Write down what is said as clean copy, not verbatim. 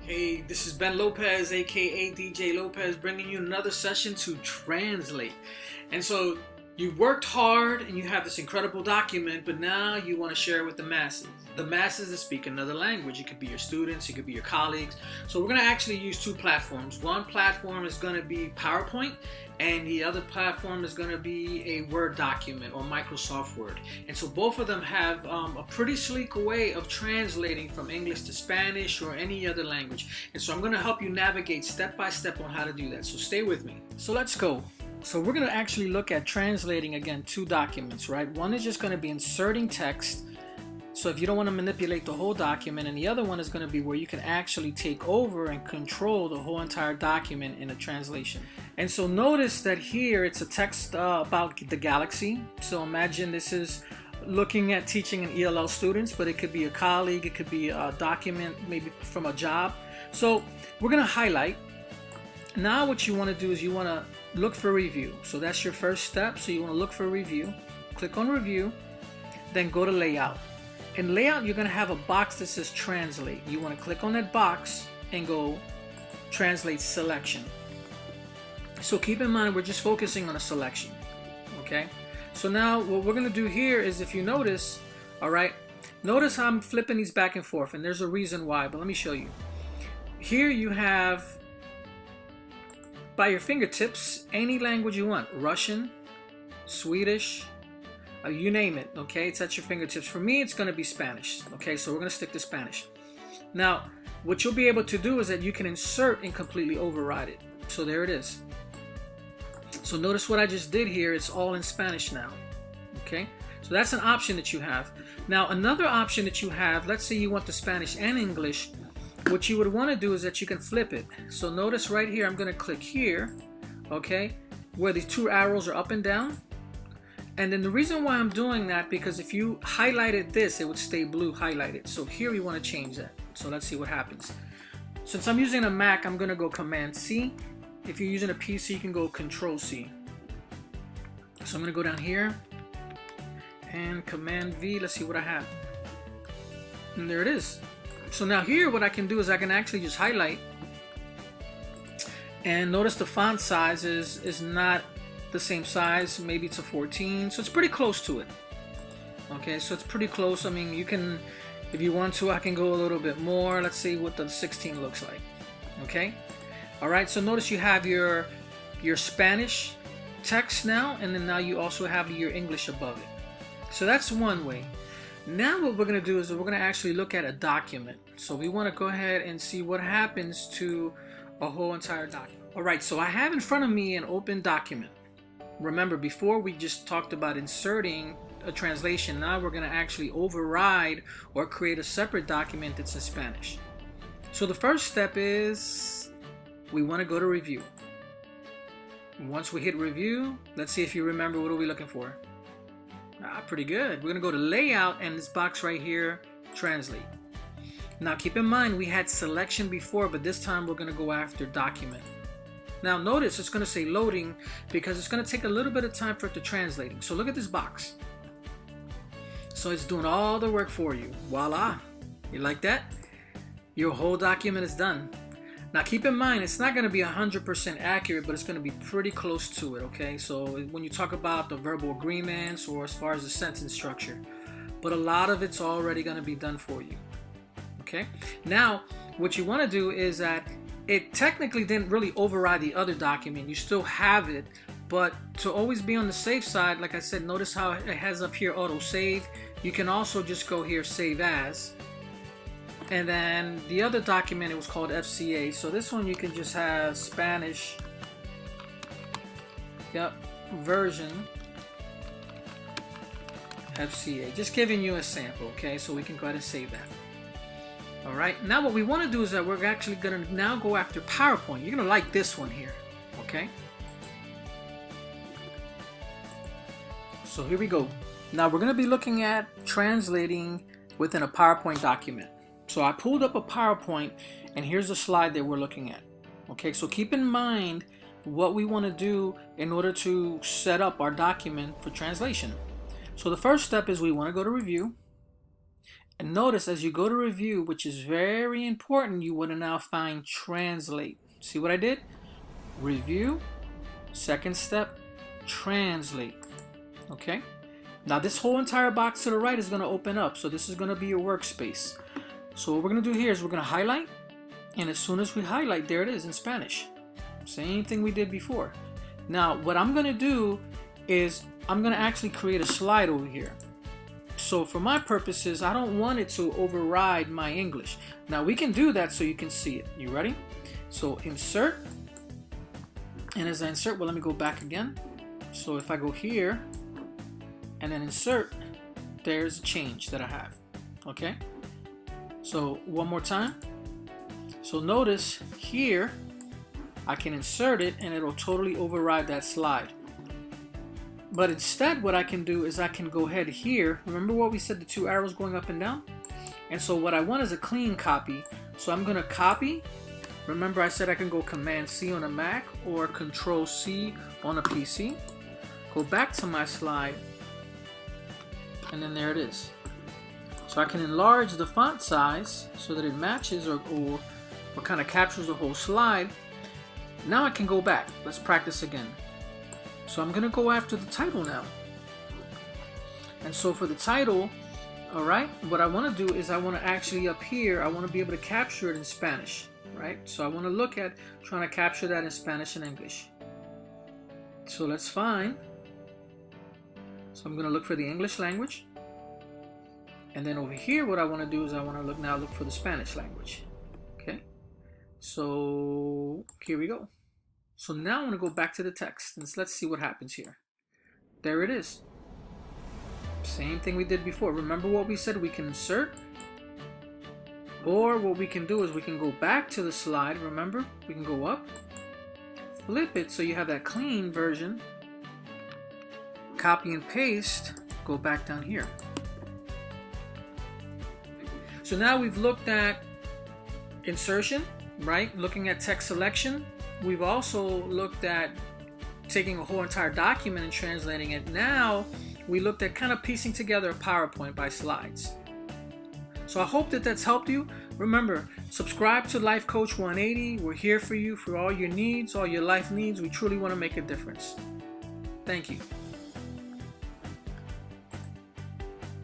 Hey, this is Ben Lopez, aka DJ Lopez, bringing you another session to translate. And so you've worked hard and you have this incredible document, but now you want to share it with the masses. The masses that speak another language. It could be your students, it could be your colleagues. So we're going to actually use two platforms. One platform is going to be PowerPoint, and the other platform is going to be a Word document or Microsoft Word. And so both of them have a pretty sleek way of translating from English to Spanish or any other language. And so I'm going to help you navigate step by step on how to do that. So stay with me. So let's go. So we're going to actually look at translating, again, two documents, right? One is just going to be inserting text. So if you don't want to manipulate the whole document, and the other one is going to be where you can actually take over and control the whole entire document in a translation. And so notice that here it's a text about the galaxy. So imagine this is looking at teaching an ELL students, but it could be a colleague, it could be a document maybe from a job. So we're going to highlight. Now what you want to do is you want to look for review. So that's your first step. So you want to look for review. Click on review, then go to layout. In layout, you're going to have a box that says translate. You want to click on that box and go translate selection. So keep in mind, we're just focusing on a selection. Okay. So now what we're going to do here is, if you notice, all right, notice how I'm flipping these back and forth, and there's a reason why, but let me show you. Here you have, by your fingertips, any language you want. Russian, Swedish, you name it, okay? It's at your fingertips. For me, it's going to be Spanish, okay? So we're going to stick to Spanish. Now, what you'll be able to do is that you can insert and completely override it. So there it is. So notice what I just did here. It's all in Spanish now, okay? So that's an option that you have. Now, another option that you have, let's say you want the Spanish and English. What you would want to do is that you can flip it. So notice right here, I'm going to click here, okay, where these two arrows are up and down. And then the reason why I'm doing that, because if you highlighted this, it would stay blue highlighted. So here we want to change that. So let's see what happens. Since I'm using a Mac, I'm going to go Command C. If you're using a PC, you can go Control C. So I'm going to go down here and Command V. Let's see what I have. And there it is. So now here, what I can do is I can actually just highlight. And notice the font size is not the same size. Maybe it's a 14, so it's pretty close to it. Okay, so it's pretty close. I mean, you can, if you want to, I can go a little bit more. Let's see what the 16 looks like. Okay, all right, so notice you have your Spanish text now, and then now you also have your English above it. So that's one way. Now what we're going to do is we're going to actually look at a document. So we want to go ahead and see what happens to a whole entire document. All right, so I have in front of me an open document. Remember, before we just talked about inserting a translation. Now we're going to actually override or create a separate document that's in Spanish. So the first step is we want to go to review. Once we hit review, let's see if you remember, what are we looking for? Pretty good. We're going to go to layout and this box right here, translate. Now keep in mind, we had selection before, but this time we're going to go after document. Now notice it's going to say loading because it's going to take a little bit of time for it to translating. So look at this box. So it's doing all the work for you. Voila. You like that? Your whole document is done. Now keep in mind, it's not going to be 100% accurate, but it's going to be pretty close to it, okay? So when you talk about the verbal agreements or as far as the sentence structure, but a lot of it's already going to be done for you, okay? Now, what you want to do is that it technically didn't really override the other document. You still have it, but to always be on the safe side, like I said, notice how it has up here auto save. You can also just go here, save as. And then the other document, it was called FCA. So this one you can just have Spanish, version FCA. Just giving you a sample, okay? So we can go ahead and save that. All right, now what we want to do is that we're actually going to now go after PowerPoint. You're going to like this one here, okay? So here we go. Now we're going to be looking at translating within a PowerPoint document. So I pulled up a PowerPoint and here's the slide that we're looking at. Okay, so keep in mind what we want to do in order to set up our document for translation. So the first step is we want to go to review. And notice as you go to review, which is very important, you want to now find translate. See what I did? Review, second step, translate. Okay? Now this whole entire box to the right is going to open up. So this is going to be your workspace. So what we're going to do here is we're going to highlight. And as soon as we highlight, there it is in Spanish. Same thing we did before. Now what I'm going to do is I'm going to actually create a slide over here. So for my purposes, I don't want it to override my English. Now we can do that so you can see it. You ready? So insert. And as I insert, well, let me go back again. So if I go here and then insert, there's a change that I have. Okay? So one more time. So notice here, I can insert it and it'll totally override that slide. But instead, what I can do is I can go ahead here. Remember what we said, the two arrows going up and down? And so what I want is a clean copy. So I'm going to copy. Remember I said I can go Command C on a Mac or Control C on a PC. Go back to my slide. And then there it is. So I can enlarge the font size so that it matches or kind of captures the whole slide. Now I can go back. Let's practice again. So I'm going to go after the title now. And so for the title, all right, what I want to do is I want to actually up here, I want to be able to capture it in Spanish, right? So I want to look at trying to capture that in Spanish and English. So let's find. So I'm going to look for the English language. And then over here, what I want to do is I want to look for the Spanish language. Okay. So here we go. So now I want to go back to the text and let's see what happens here. There it is. Same thing we did before. Remember what we said? We can insert, or what we can do is we can go back to the slide. Remember, we can go up, flip it so you have that clean version, copy and paste, go back down here. So now we've looked at insertion, right? Looking at text selection. We've also looked at taking a whole entire document and translating it. Now we looked at kind of piecing together a PowerPoint by slides. So I hope that that's helped you. Remember, subscribe to Life Coach 180. We're here for you for all your needs, all your life needs. We truly want to make a difference. Thank you.